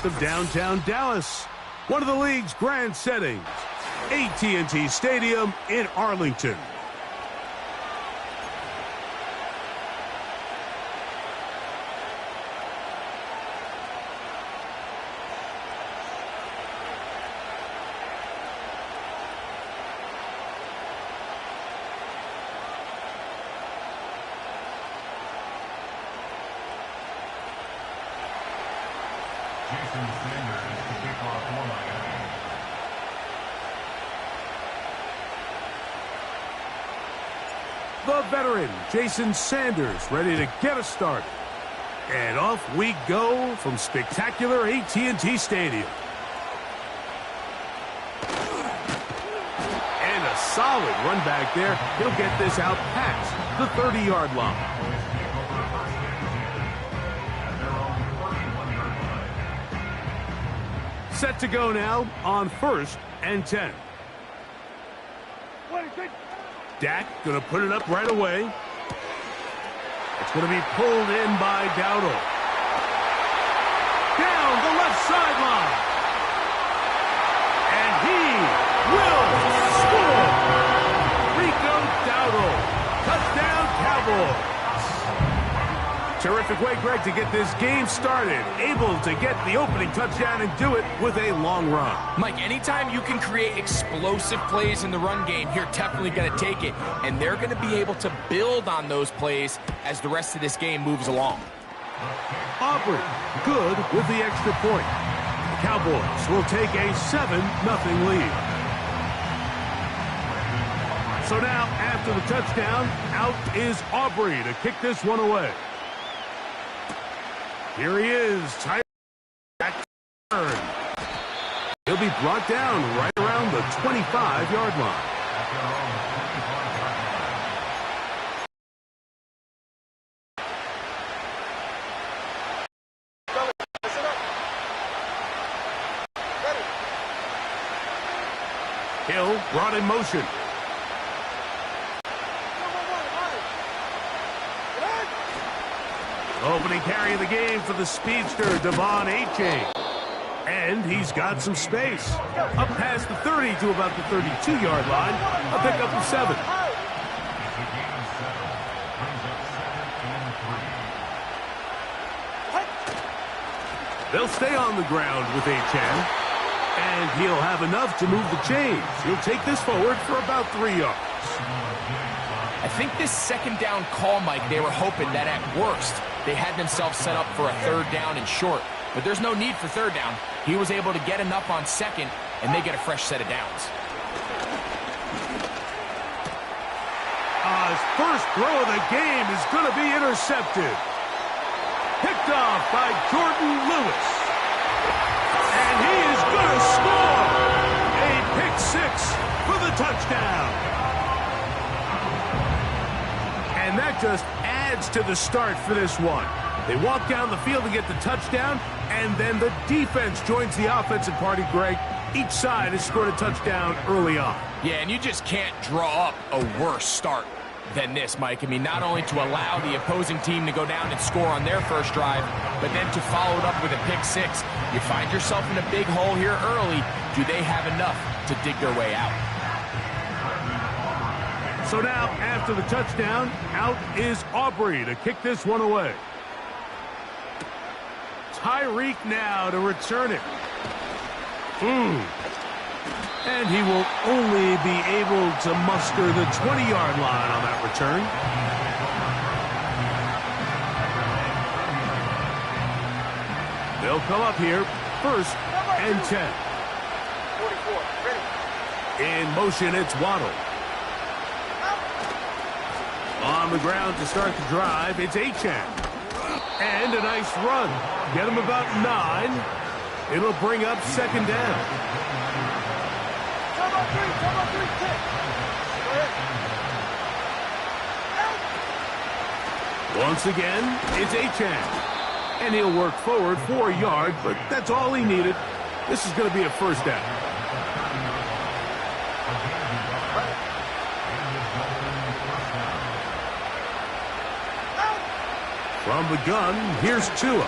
Of downtown Dallas, one of the league's grand settings, AT&T Stadium in Arlington. The veteran, Jason Sanders, ready to get us started. And off we go from spectacular AT&T Stadium. And a solid run back there. He'll get this out past the 30-yard line. Set to go now on 1st and 10. Dak going to put it up right away. It's going to be pulled in by Dowdle. Down the left sideline. And he will score. Rico Dowdle. Touchdown Cowboys. Terrific way, Greg, to get this game started. Able to get the opening touchdown and do it with a long run. Mike, anytime you can create explosive plays in the run game, you're definitely going to take it. And they're going to be able to build on those plays as the rest of this game moves along. Aubrey, good with the extra point. The Cowboys will take a 7-0 lead. So now, after the touchdown, out is Aubrey to kick this one away. Here he is, tight back turn. He'll be brought down right around the 25-yard line. Hill brought in motion. Opening carry of the game for the speedster, Devon A-Chain. And he's got some space. Up past the 30 to about the 32-yard line. A pickup of 7. They'll stay on the ground with A-Chain. And he'll have enough to move the chains. He'll take this forward for about 3 yards. I think this second down call, Mike, they were hoping that at worst they had themselves set up for a 3rd down and short. But there's no need for 3rd down. He was able to get enough on 2nd, and they get a fresh set of downs. His first throw of the game is going to be intercepted. Picked off by Jordan Lewis. And he is going to score. A pick 6 for the touchdown. And that just adds to the start for this one. They walk down the field to get the touchdown, and then the defense joins the offensive party, Greg. Each side has scored a touchdown early on. Yeah, and you just can't draw up a worse start than this, Mike. I mean, not only to allow the opposing team to go down and score on their first drive, but then to follow it up with a pick 6. You find yourself in a big hole here early. Do they have enough to dig their way out? So now, after the touchdown, out is Aubrey to kick this one away. Tyreek now to return it. And he will only be able to muster the 20-yard line on that return. They'll come up here, 1st and 10. 44, ready. In motion, it's Waddle. On the ground to start the drive, it's A-Chan. And a nice run. Get him about 9. It'll bring up 2nd down. Once again, it's A-Chan. And he'll work forward 4 yards, but that's all he needed. This is going to be a 1st down. From the gun, here's Tua.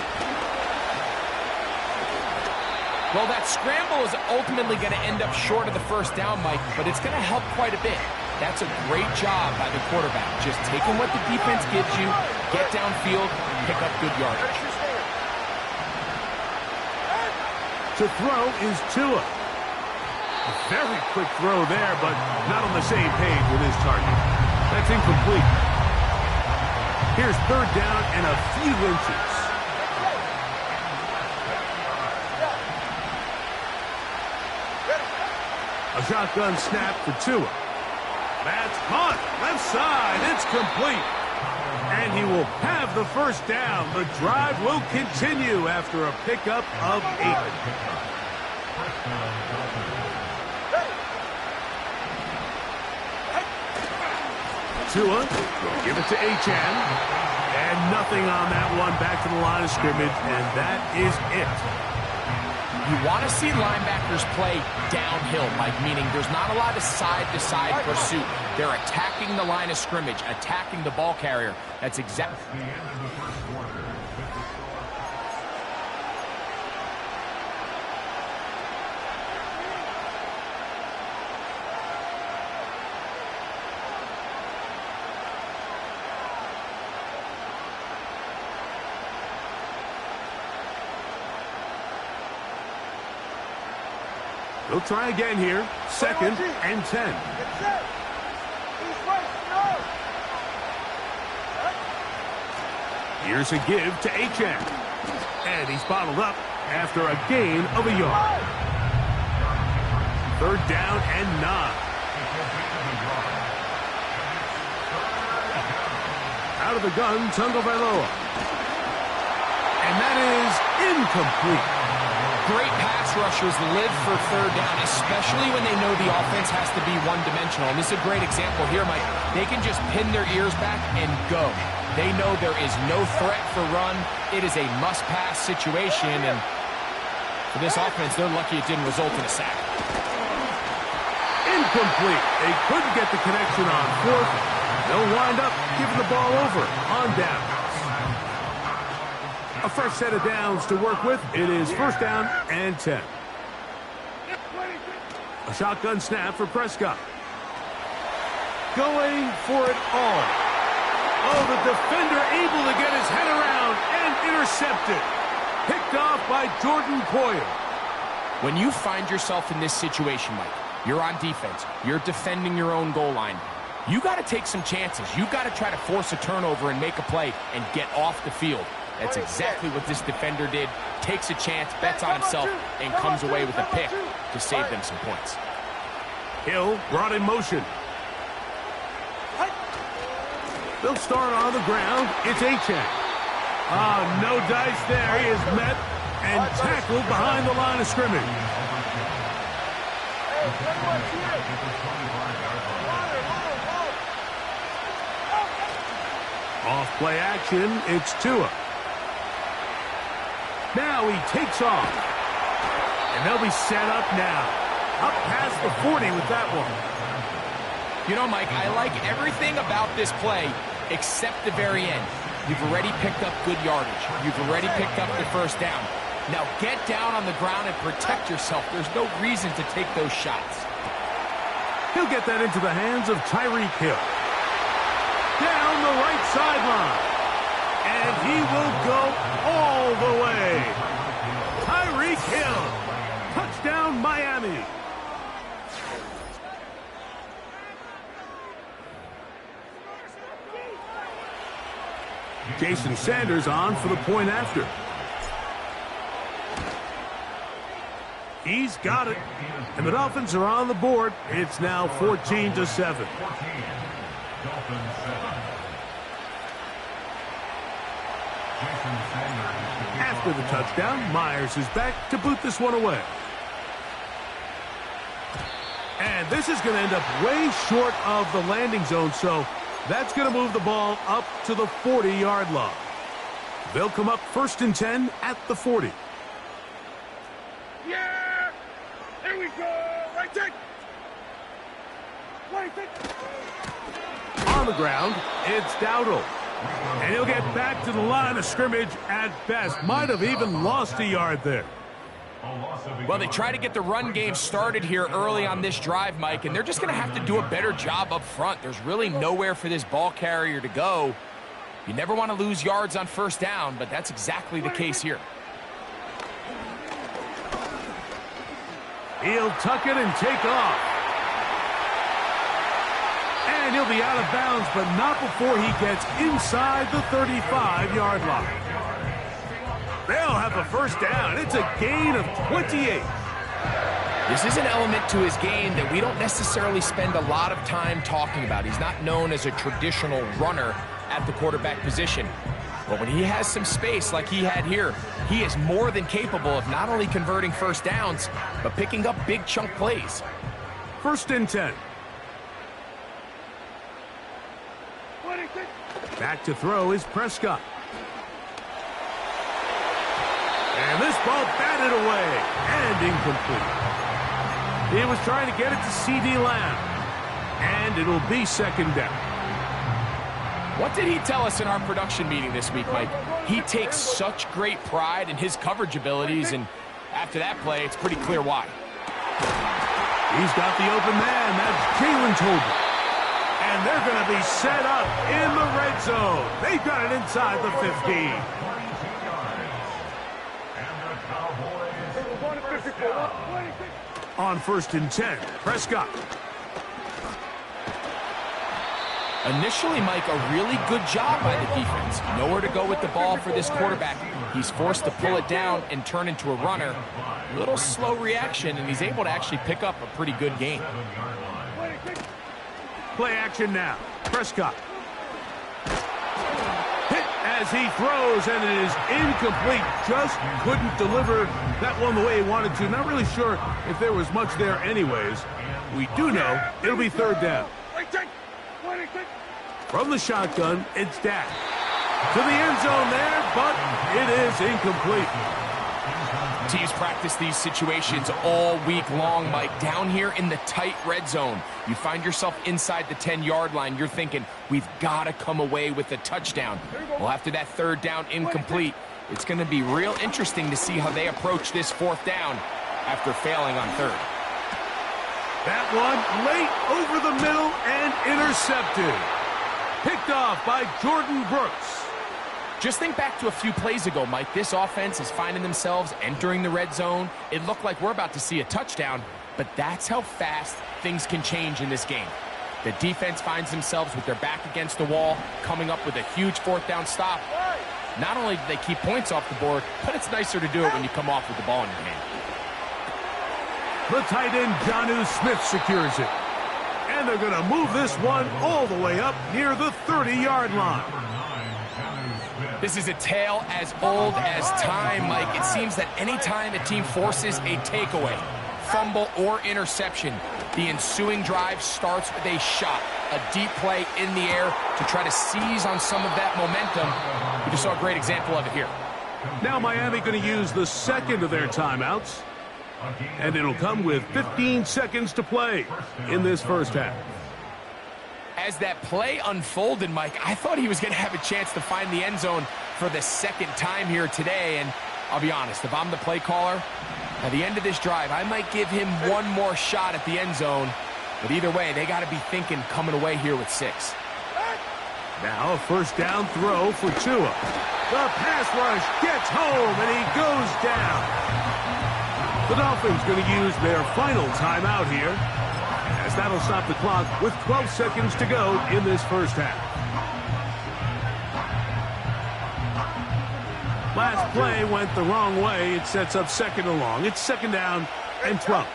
Well, that scramble is ultimately going to end up short of the first down, Mike, but it's going to help quite a bit. That's a great job by the quarterback, just taking what the defense gives you, get downfield, pick up good yardage. To throw is Tua. A very quick throw there, but not on the same page with his target. That's incomplete. Here's third down and a few inches. A shotgun snap for Tua. That's caught. Left side. It's complete. And he will have the first down. The drive will continue after a pickup of 8. Tua will give it to Achane. And nothing on that one. Back to the line of scrimmage, and that is it. You want to see linebackers play downhill, Mike, meaning there's not a lot of side-to-side pursuit. They're attacking the line of scrimmage, attacking the ball carrier. That's exactly... They'll try again here. 2nd and 10. Here's a give to Achane. And he's bottled up after a gain of a yard. 3rd down and 9. Out of the gun, Tagovailoa. And that is incomplete. Great pass rushers live for 3rd down, especially when they know the offense has to be one-dimensional. And this is a great example here, Mike. They can just pin their ears back and go. They know there is no threat for run. It is a must-pass situation, and for this offense, they're lucky it didn't result in a sack. Incomplete. They couldn't get the connection on 4th. They'll wind up giving the ball over on down. A fresh set of downs to work with. It is 1st down and 10. A shotgun snap for Prescott. Going for it all. Oh, the defender able to get his head around and intercepted. Picked off by Jordan Poyer. When you find yourself in this situation, Mike, you're on defense. You're defending your own goal line. You got to take some chances. You got to try to force a turnover and make a play and get off the field. That's exactly what this defender did. Takes a chance, bets on himself, and comes away with a pick to save them some points. Hill brought in motion. They'll start on the ground. It's Achane. No dice there. He is met and tackled behind the line of scrimmage. Off play action. It's Tua. Now he takes off. And they'll be set up now. Up past the 40 with that one. You know, Mike, I like everything about this play except the very end. You've already picked up good yardage. You've already picked up the first down. Now get down on the ground and protect yourself. There's no reason to take those shots. He'll get that into the hands of Tyreek Hill. Down the right sideline. And he will go all the way. Tyreek Hill. Touchdown, Miami. Jason Sanders on for the point after. He's got it. And the Dolphins are on the board. It's now 14-7. After the touchdown, Myers is back to boot this one away. And this is going to end up way short of the landing zone, so that's going to move the ball up to the 40-yard line. They'll come up 1st and 10 at the 40. Yeah! Here we go! Right take! Right take! On the ground, it's Dowdle. And he'll get back to the line of scrimmage at best. Might have even lost a yard there. Well, they try to get the run game started here early on this drive, Mike, and they're just going to have to do a better job up front. There's really nowhere for this ball carrier to go. You never want to lose yards on first down, but that's exactly the case here. He'll tuck it and take off. And he'll be out of bounds, but not before he gets inside the 35-yard line. They'll have a first down. It's a gain of 28. This is an element to his game that we don't necessarily spend a lot of time talking about. He's not known as a traditional runner at the quarterback position. But when he has some space like he had here, he is more than capable of not only converting first downs, but picking up big chunk plays. 1st and 10. Back to throw is Prescott. And this ball batted away and incomplete. He was trying to get it to C.D. Lamb. And it'll be 2nd down. What did he tell us in our production meeting this week, Mike? He takes such great pride in his coverage abilities, and after that play, it's pretty clear why. He's got the open man. That's Jalen Tolbert. And they're going to be set up in the red zone. They've got it inside the 15. On 1st and 10, Prescott. Initially, Mike, a really good job by the defense. Nowhere to go with the ball for this quarterback. He's forced to pull it down and turn into a runner. A little slow reaction, and he's able to actually pick up a pretty good game. Play action now. Prescott. Hit as he throws, and it is incomplete. Just couldn't deliver that one the way he wanted to. Not really sure if there was much there anyways. We do know it'll be 3rd down. From the shotgun, it's Dak. To the end zone there, but it is incomplete. Teams practice these situations all week long, Mike. Down here in the tight red zone, you find yourself inside the 10-yard line. You're thinking, we've got to come away with a touchdown. Well, after that 3rd down incomplete, it's going to be real interesting to see how they approach this 4th down after failing on 3rd. That one late over the middle and intercepted. Picked off by Jordan Brooks. Just think back to a few plays ago, Mike. This offense is finding themselves entering the red zone. It looked like we're about to see a touchdown, but that's how fast things can change in this game. The defense finds themselves with their back against the wall, coming up with a huge 4th down stop. Not only do they keep points off the board, but it's nicer to do it when you come off with the ball in your hand. The tight end, Jonnu Smith, secures it. And they're going to move this one all the way up near the 30-yard line. This is a tale as old as time, Mike. It seems that anytime a team forces a takeaway, fumble, or interception, the ensuing drive starts with a shot, a deep play in the air to try to seize on some of that momentum. We just saw a great example of it here. Now Miami going to use the 2nd of their timeouts. And it'll come with 15 seconds to play in this 1st half. As that play unfolded, Mike, I thought he was going to have a chance to find the end zone for the 2nd time here today. And I'll be honest, if I'm the play caller, at the end of this drive, I might give him one more shot at the end zone. But either way, they got to be thinking coming away here with 6. Now a 1st down throw for Tua. The pass rush gets home, and he goes down. The Dolphins going to use their final timeout here, as that'll stop the clock with 12 seconds to go in this 1st half. Last play went the wrong way. It sets up 2nd and long. It's 2nd down and 12.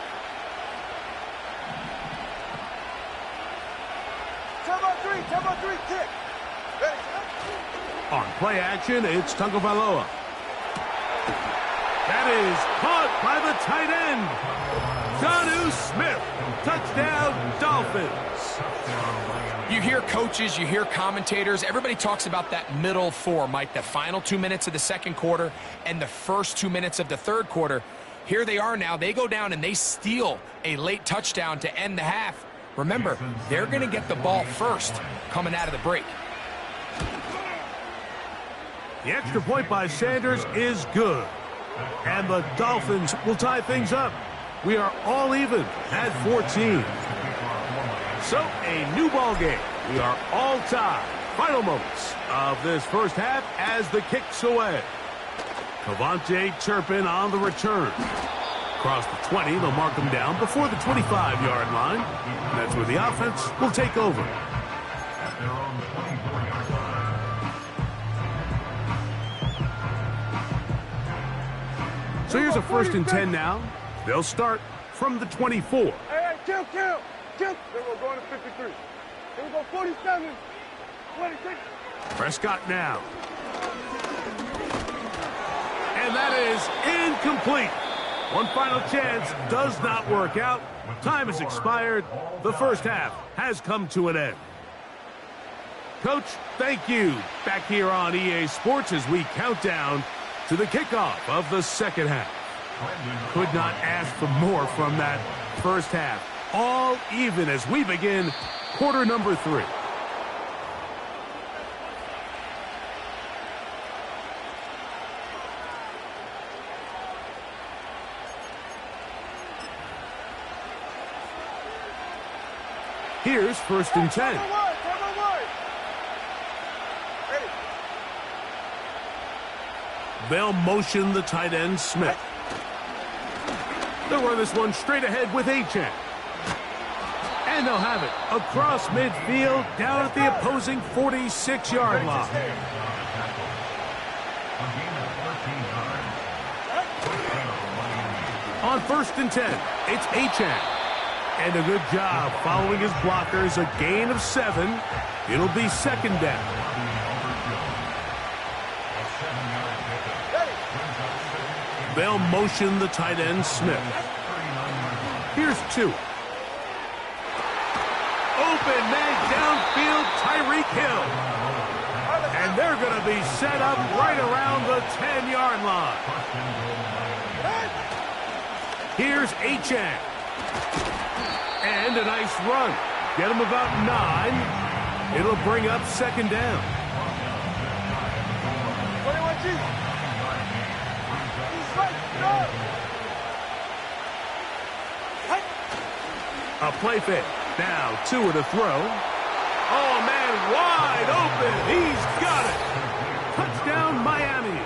Time on 3, kick. Ready. On play action, it's Tagovailoa. That is caught by the tight end. Jonnu Smith. Touchdown, Dolphins. You hear coaches, you hear commentators, everybody talks about that middle 4, Mike, the final 2 minutes of the 2nd quarter and the first 2 minutes of the 3rd quarter. Here they are now. They go down and they steal a late touchdown to end the half. Remember, they're going to get the ball first coming out of the break. The extra point by Sanders is good. And the Dolphins will tie things up. We are all even at 14. So, a new ball game. We are all tied. Final moments of this first half as the kick's away. Cavante Turpin on the return. Across the 20, they'll mark him down before the 25-yard line. And that's where the offense will take over. So here's a 1st and 10 now. They'll start from the 24. Hey, kill. Then we're going to 53. Then we go 47, 26. Prescott now. And that is incomplete. One final chance does not work out. Time has expired. The first half has come to an end. Coach, thank you. Back here on EA Sports as we count down to the kickoff of the second half. Could not ask for more from that first half. All even as we begin quarter number 3. Here's 1st and 10. They'll motion the tight end, Smith. They'll run this one straight ahead with Achane. And they'll have it across midfield down at the opposing 46-yard line. On 1st and 10, it's Achane. And a good job following his blockers, a gain of 7. It'll be 2nd down. They'll motion the tight end, Smith. Here's 2. Open man downfield, Tyreek Hill. And they're going to be set up right around the 10-yard line. Here's Achane. And a nice run. Get him about 9. It'll bring up 2nd down. A play fake. Now 2 to throw. Oh, man, wide open. He's got it. Touchdown, Miami.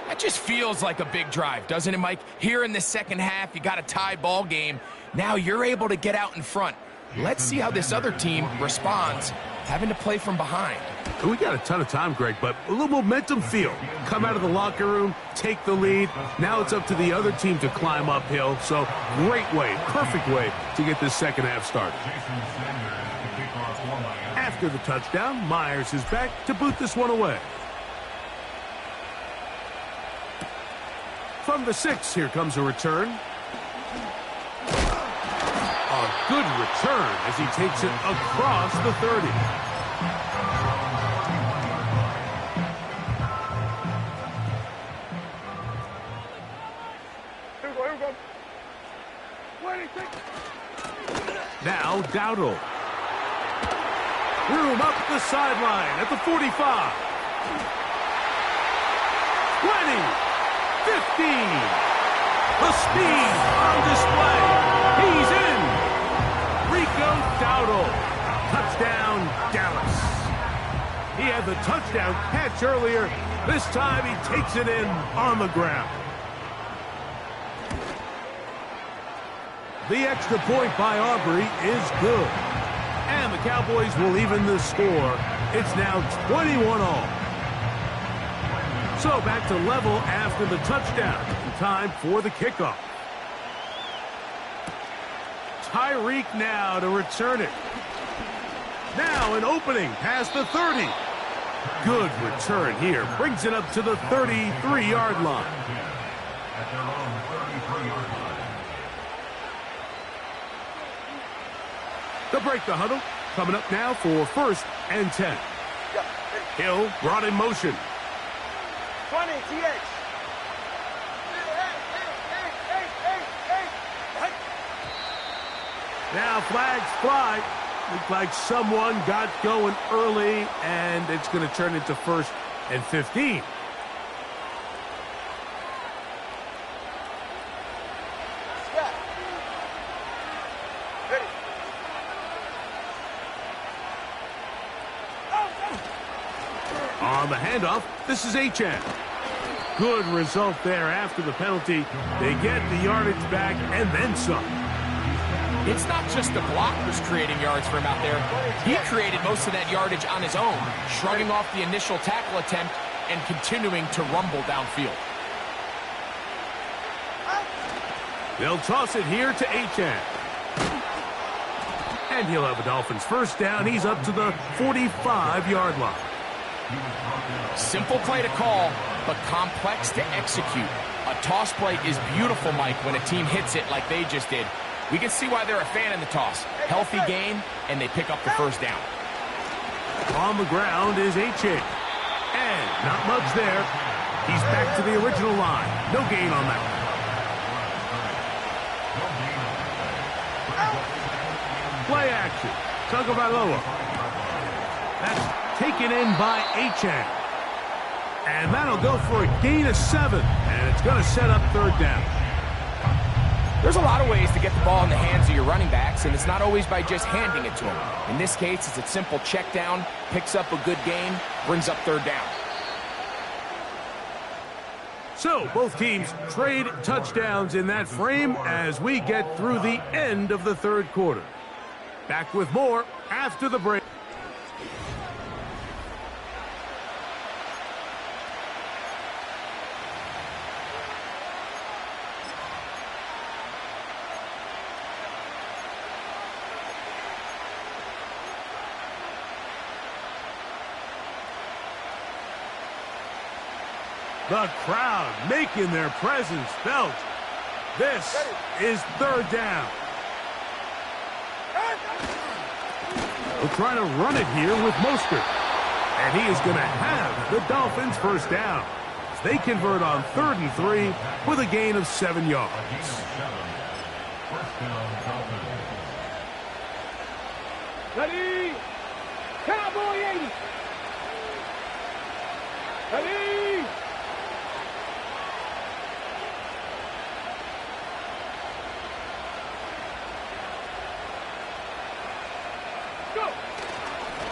That just feels like a big drive, doesn't it, Mike? Here in the second half, you got a tie ball game. Now you're able to get out in front. Let's see how this other team responds, having to play from behind. We got a ton of time, Greg, but a little momentum feel. Come out of the locker room, take the lead. Now it's up to the other team to climb uphill. So great way, perfect way to get this second half started. After the touchdown, Myers is back to boot this one away. From the 6, here comes a return. A good return as he takes it across the 30. Here we go. 26. Now Dowdle. Room up the sideline at the 45. 20. 15. The speed on display. He's in. Rico Dowdle. Touchdown, Dallas. He had the touchdown catch earlier. This time he takes it in on the ground. The extra point by Aubrey is good. And the Cowboys will even the score. It's now 21-all. So back to level after the touchdown. Time for the kickoff. Tyreek now to return it. Now an opening past the 30. Good return here. Brings it up to the 33-yard line. They'll break the huddle. Coming up now for 1st and 10. Hill brought in motion. 20, TH. Now flags fly. Looks like someone got going early, and it's going to turn into 1st and 15. On the handoff, this is Achane. Good result there after the penalty. They get the yardage back and then some. It's not just the blockers creating yards for him out there. He created most of that yardage on his own, shrugging off the initial tackle attempt and continuing to rumble downfield. They'll toss it here to Achane. And he'll have a Dolphins first down. He's up to the 45-yard line. Simple play to call, but complex to execute. A toss play is beautiful, Mike, when a team hits it like they just did. We can see why they're a fan in the toss. Healthy game, and they pick up the first down. On the ground is Achane. And not much there. He's back to the original line. No gain on that. Play action. Tagovailoa. That's taken in by Achane. And that'll go for a gain of 7. And it's going to set up third down. There's a lot of ways to get the ball in the hands of your running backs, and it's not always by just handing it to them. In this case, it's a simple check down, picks up a good gain, brings up third down. So, both teams trade touchdowns in that frame as we get through the end of the third quarter. Back with more after the break. The crowd making their presence felt. This is third down. They'll try to run it here with Mostert. And he is going to have the Dolphins first down. They convert on 3rd and 3 with a gain of 7 yards. Ready? Cowboy 80. Ready? Go.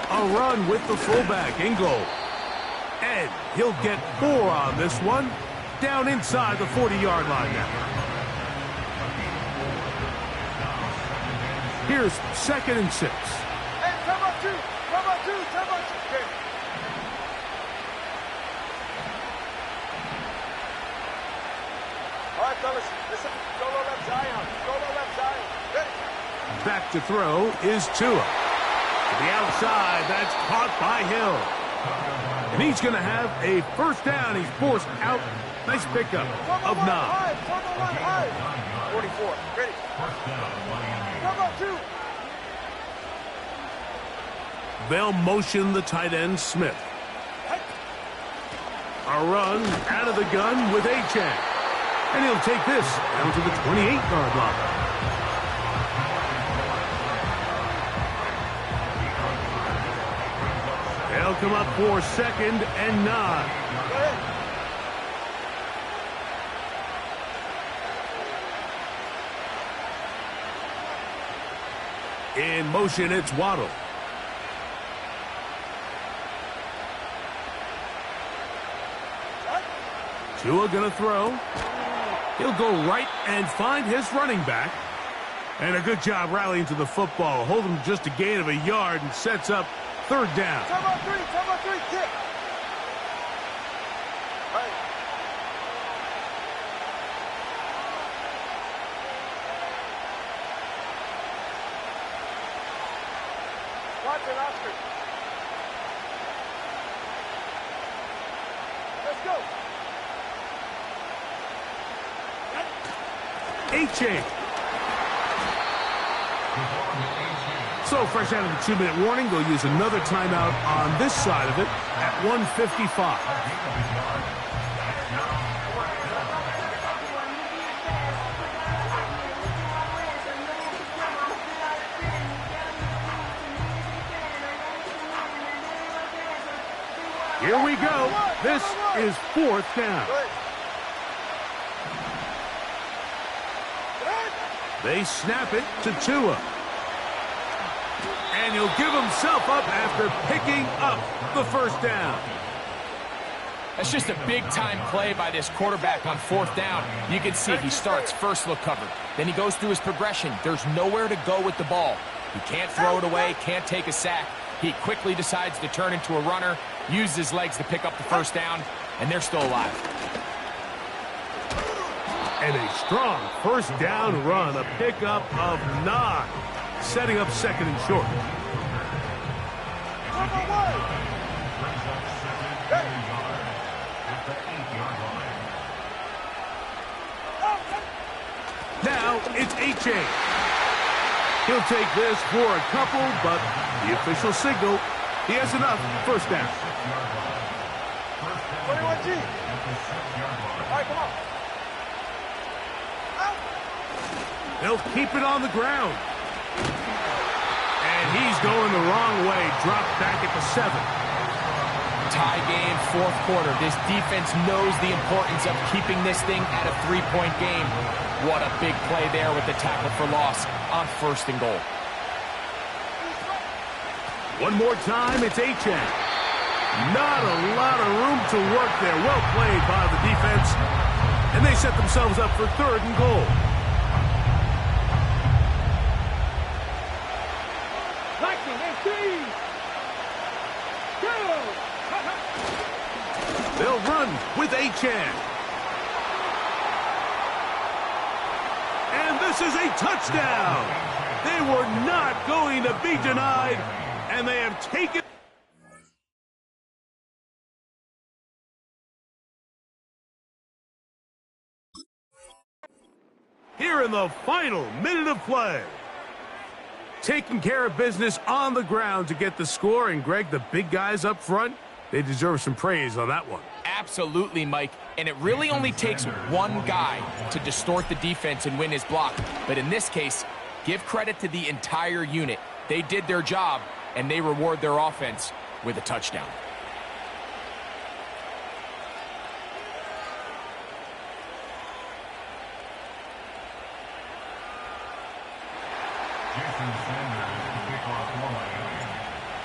A run with the fullback in goal. And he'll get 4 on this one. Down inside the 40-yard line now. Here's 2nd and 6. Hey, come on, 2. Come on, 2. Come on, 2. Okay. All right, fellas. Listen. Solo left Zion. Solo left Zion. Ready? Back to throw is Tua. To the outside, that's caught by Hill. And he's going to have a first down. He's forced out. Nice pickup of 9. 44. Ready? Come on, 2. They'll motion the tight end, Smith. A run out of the gun with Achane. And he'll take this down to the 28-yard line. They'll come up for 2nd and 9. In motion, it's Waddle. Tua gonna throw. He'll go right and find his running back. And a good job rallying to the football. Hold him just a gain of a yard and sets up third down. Come on, 3. Come on, 3. Kick. Right. Watson, Oscar. Let's go. Achane. So fresh out of the 2-minute warning, they'll use another timeout on this side of it at 1:55. Here we go. This is 4th down. They snap it to Tua. And he'll give himself up after picking up the first down. That's just a big-time play by this quarterback on 4th down. You can see he starts first look covered. Then he goes through his progression. There's nowhere to go with the ball. He can't throw it away, can't take a sack. He quickly decides to turn into a runner, use his legs to pick up the 1st down, and they're still alive. And a strong 1st down run, a pickup of 9, setting up 2nd and short. Now it's H.A. He'll take this for a couple, but the official signal, he has enough. 1st down. 21G. All right, come on. They'll keep it on the ground. And he's going the wrong way. Dropped back at the 7. Tie game, 4th quarter. This defense knows the importance of keeping this thing at a 3-point game. What a big play there with the tackle for loss on 1st and goal. One more time, it's H.A. Not a lot of room to work there. Well played by the defense. And they set themselves up for 3rd and goal. They'll run with H.A. And this is a touchdown. They were not going to be denied, and they have taken. Here in the final minute of play. Taking care of business on the ground to get the score, and Greg, the big guys up front, they deserve some praise on that one. Absolutely, Mike. And it really only takes one guy to distort the defense and win his block. But in this case, give credit to the entire unit. They did their job, and they reward their offense with a touchdown.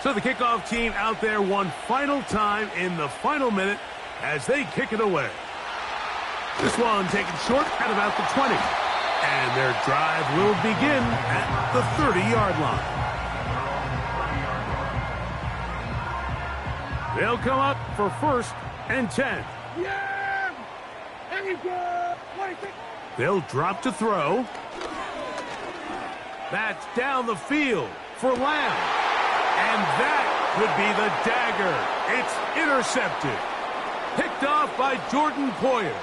So the kickoff team out there one final time in the final minute as they kick it away. This one taken short at about the 20. And their drive will begin at the 30-yard line. They'll come up for 1st and 10. Yeah! There you go! They'll drop to throw. That's down the field for Lamb. And that could be the dagger. It's intercepted. Picked off by Jordan Poyer.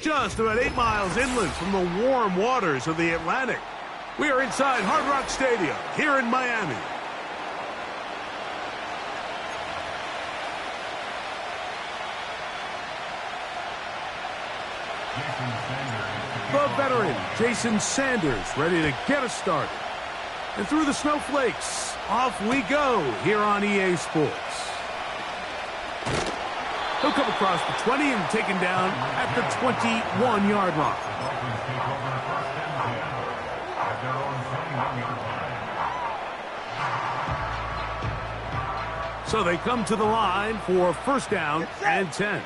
Just about 8 miles inland from the warm waters of the Atlantic. We are inside Hard Rock Stadium here in Miami. The veteran, Jason Sanders, ready to get us started. And through the snowflakes, off we go here on EA Sports. He'll come across the 20 and taken down at the 21-yard line. So they come to the line for first down and 10.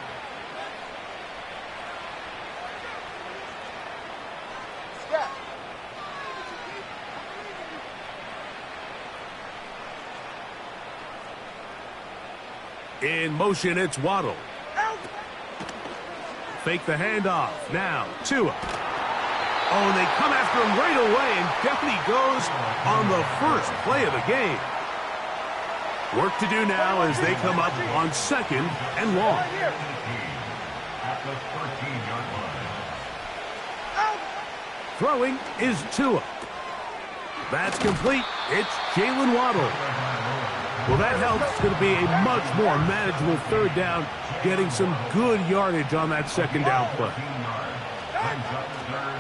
In motion, it's Waddle. Fake the handoff. Now, Tua. Oh, and they come after him right away, and down he goes on the first play of the game. Work to do now as they come up on second and long. Throwing is Tua. That's complete. It's Jalen Waddle. Well, that helps. It's going to be a much more manageable third down, getting some good yardage on that second down play.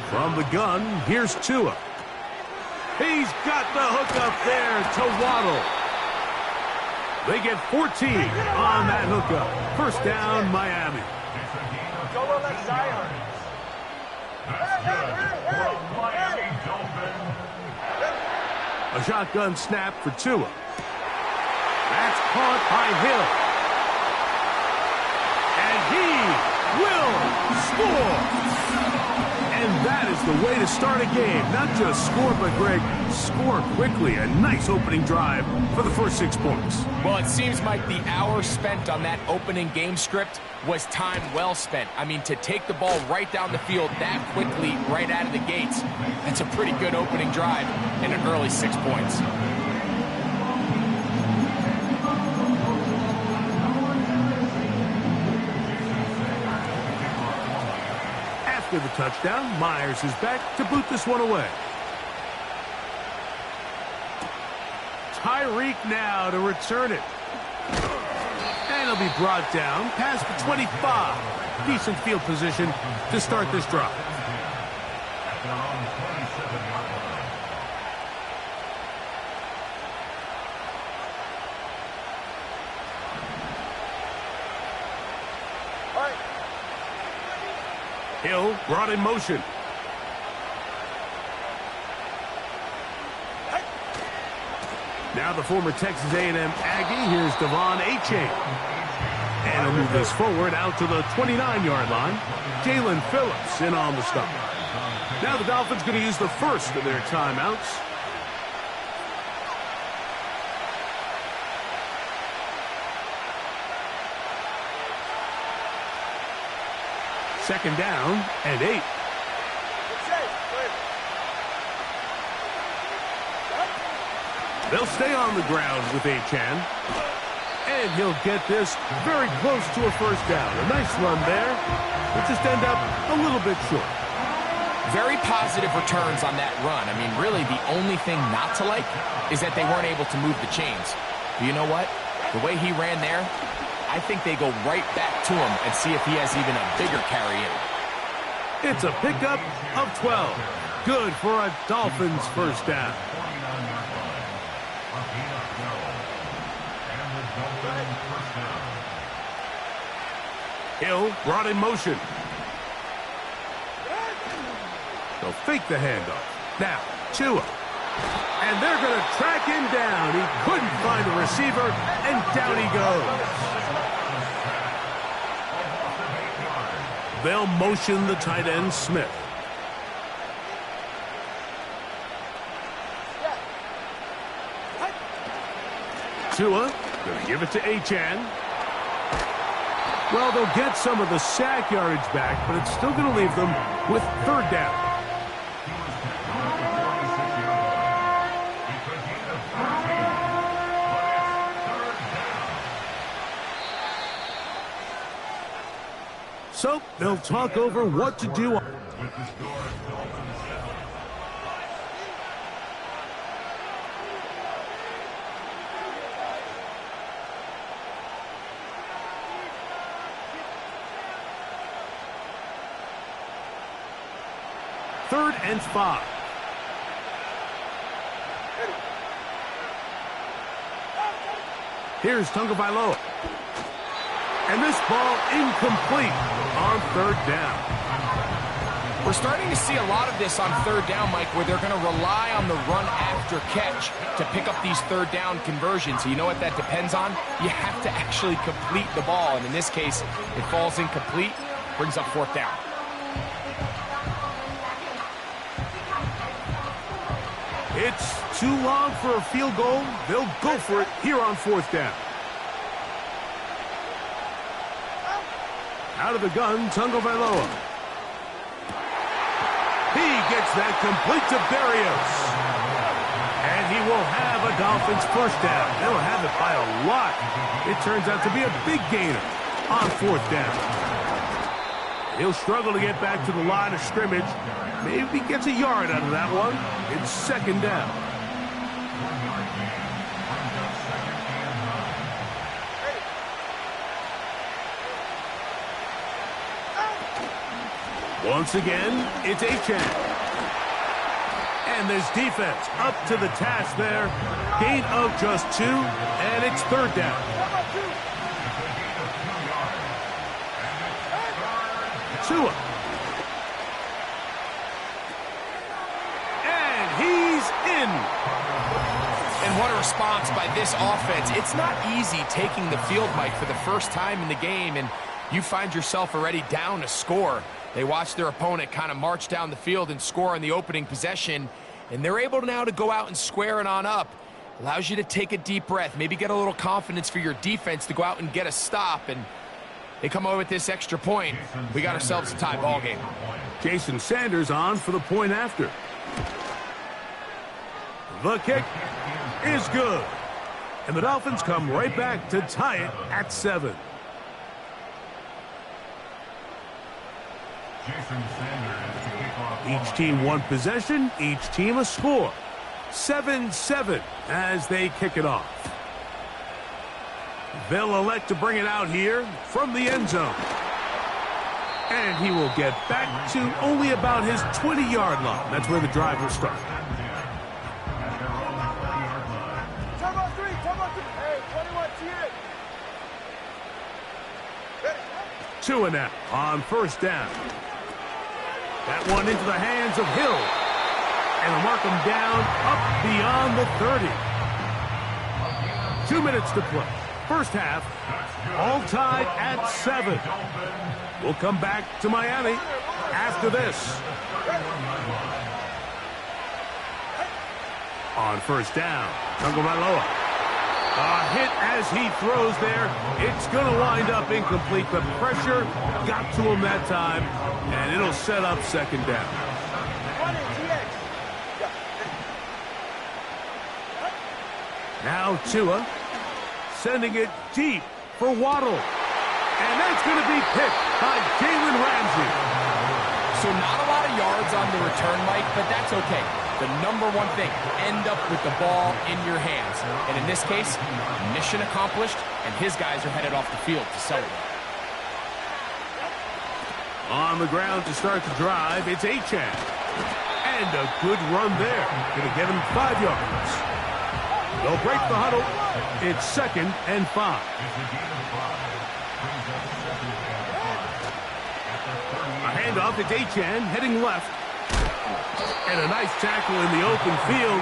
From the gun, here's Tua. He's got the hookup there to Waddle. They get 14 on that hookup. First down, Miami. A shotgun snap for Tua. That's caught by Hill. And he will score. And that is the way to start a game. Not just score, but, Greg, score quickly. A nice opening drive for the first 6 points. Well, it seems like the hour spent on that opening game script was time well spent. I mean, to take the ball right down the field that quickly, right out of the gates, that's a pretty good opening drive and an early 6 points. After the touchdown, Myers is back to boot this one away. Tyreek now to return it. And he'll be brought down past the 25. Decent field position to start this drive. Hill brought in motion. Now the former Texas A&M Aggie. Here's Devon Achane. And he'll move this forward out to the 29-yard line. Jalen Phillips in on the stop. Now the Dolphins going to use the first of their timeouts. Second down and 8. They'll stay on the ground with Achane. And he'll get this very close to a first down. A nice run there. We'll just end up a little bit short. Very positive returns on that run. I mean, really, the only thing not to like is that they weren't able to move the chains. But you know what? The way he ran there, I think they go right back to him and see if he has even a bigger carry in. It's a pickup of 12. Good for a Dolphins first down. Hill brought in motion. They'll fake the handoff. Now, Tua. And they're going to track him down. He couldn't find a receiver, and down he goes. They'll motion the tight end, Smith. Tua going to give it to Achane. Well, they'll get some of the sack yardage back, but it's still going to leave them with third down. So they'll talk over what to do. 3rd and 5. Here's Tagovailoa. And this ball incomplete on 3rd down. We're starting to see a lot of this on 3rd down, Mike, where they're going to rely on the run after catch to pick up these 3rd down conversions. So you know what that depends on? You have to actually complete the ball. And in this case, it falls incomplete, brings up 4th down. It's too long for a field goal. They'll go for it here on 4th down. Out of the gun, Tagovailoa. He gets that complete to Berrios. And he will have a Dolphins 1st down. They'll have it by a lot. It turns out to be a big gainer on 4th down. He'll struggle to get back to the line of scrimmage. Maybe gets a yard out of that one. It's 2nd down. Once again, it's Achane. And this defense up to the task there. Gain of just 2, and it's 3rd down. Tua. And he's in. And what a response by this offense. It's not easy taking the field, Mike, for the first time in the game, and you find yourself already down a score. They watch their opponent kind of march down the field and score on the opening possession, and they're able now to go out and square it on up. Allows you to take a deep breath, maybe get a little confidence for your defense to go out and get a stop, and they come away with this extra point. We got ourselves a tie ball game. Jason Sanders on for the point after. The kick is good. And the Dolphins come right back to tie it at 7. Each team one possession, each team a score. 7-7 as they kick it off. They'll elect to bring it out here from the end zone. And he will get back to only about his 20-yard line. That's where the drive will start. Tua now on 1st down. That one into the hands of Hill. And they'll mark him down up beyond the 30. 2 minutes to play. 1st half, all tied at 7. We'll come back to Miami after this. On 1st down, Tagovailoa. A hit as he throws there. It's going to wind up incomplete. The pressure got to him that time, and it'll set up 2nd down. Now Tua sending it deep for Waddle. And that's going to be picked by Jalen Ramsey. So not a lot of yards on the return, Mike, but that's okay. The number one thing, end up with the ball in your hands. And in this case, mission accomplished, and his guys are headed off the field to celebrate. On the ground to start the drive, it's Achane. And a good run there. Going to get him 5 yards. They'll break the huddle. It's 2nd and 5. A handoff, it's Achane heading left. And a nice tackle in the open field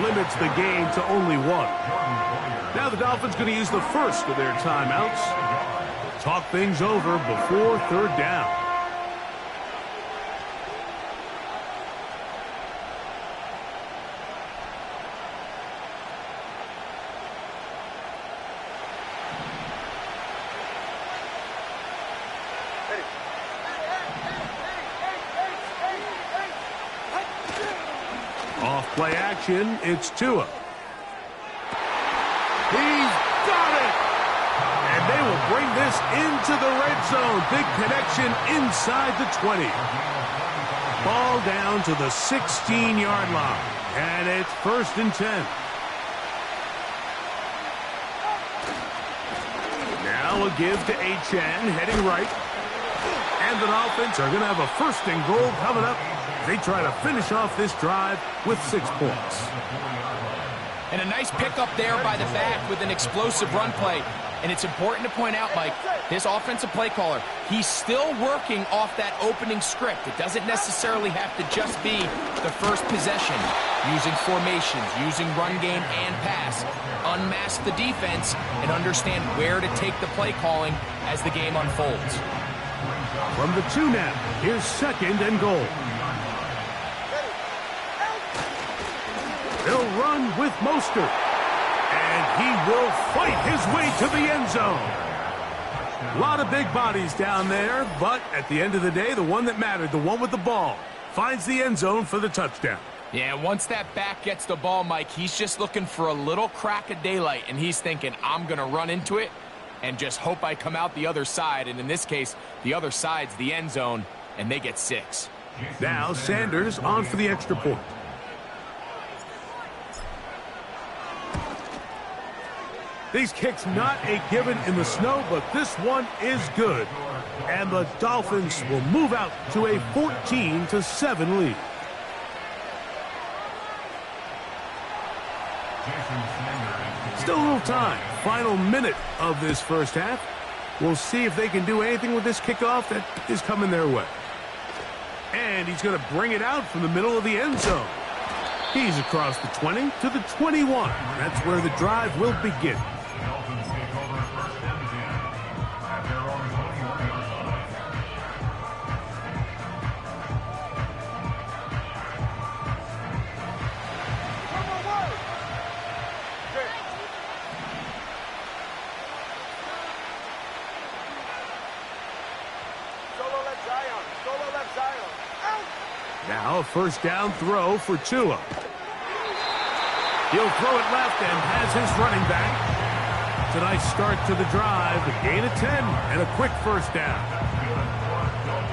limits the game to only 1. Now the Dolphins going to use the first of their timeouts. Talk things over before 3rd down. Play action, it's Tua. He's got it! And they will bring this into the red zone. Big connection inside the 20. Ball down to the 16-yard line. And it's 1st and 10. Now a give to Achane, heading right. And the Dolphins are going to have a 1st and goal coming up They try to finish off this drive with 6 points. And a nice pickup there by the back with an explosive run play. And it's important to point out, Mike, this offensive play caller, he's still working off that opening script. It doesn't necessarily have to just be the first possession. Using formations, using run game and pass. Unmask the defense and understand where to take the play calling as the game unfolds. From the 2 now, here's 2nd and goal. They'll run with Mostert. And he will fight his way to the end zone. A lot of big bodies down there, but at the end of the day, the one that mattered, the one with the ball, finds the end zone for the touchdown. Yeah, once that back gets the ball, Mike, he's just looking for a little crack of daylight, and he's thinking, I'm going to run into it and just hope I come out the other side. And in this case, the other side's the end zone, and they get 6. Now Sanders on for the extra point. These kicks not a given in the snow, but this one is good. And the Dolphins will move out to a 14-7 lead. Still a little time. Final minute of this first half. We'll see if they can do anything with this kickoff that is coming their way. And he's going to bring it out from the middle of the end zone. He's across the 20 to the 21. That's where the drive will begin. Now a first down throw for Tua. He'll throw it left and has his running back. It's a nice start to the drive. A gain of 10 and a quick first down.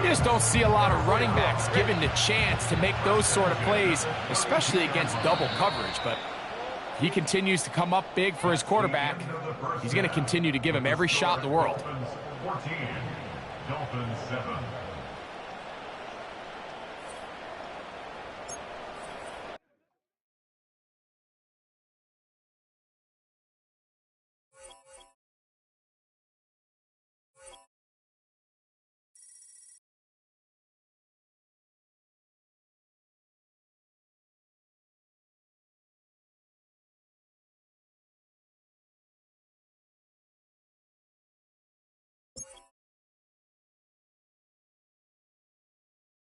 You just don't see a lot of running backs given the chance to make those sort of plays, especially against double coverage. But he continues to come up big for his quarterback. He's going to continue to give him every shot in the world. 14, Dolphins 7.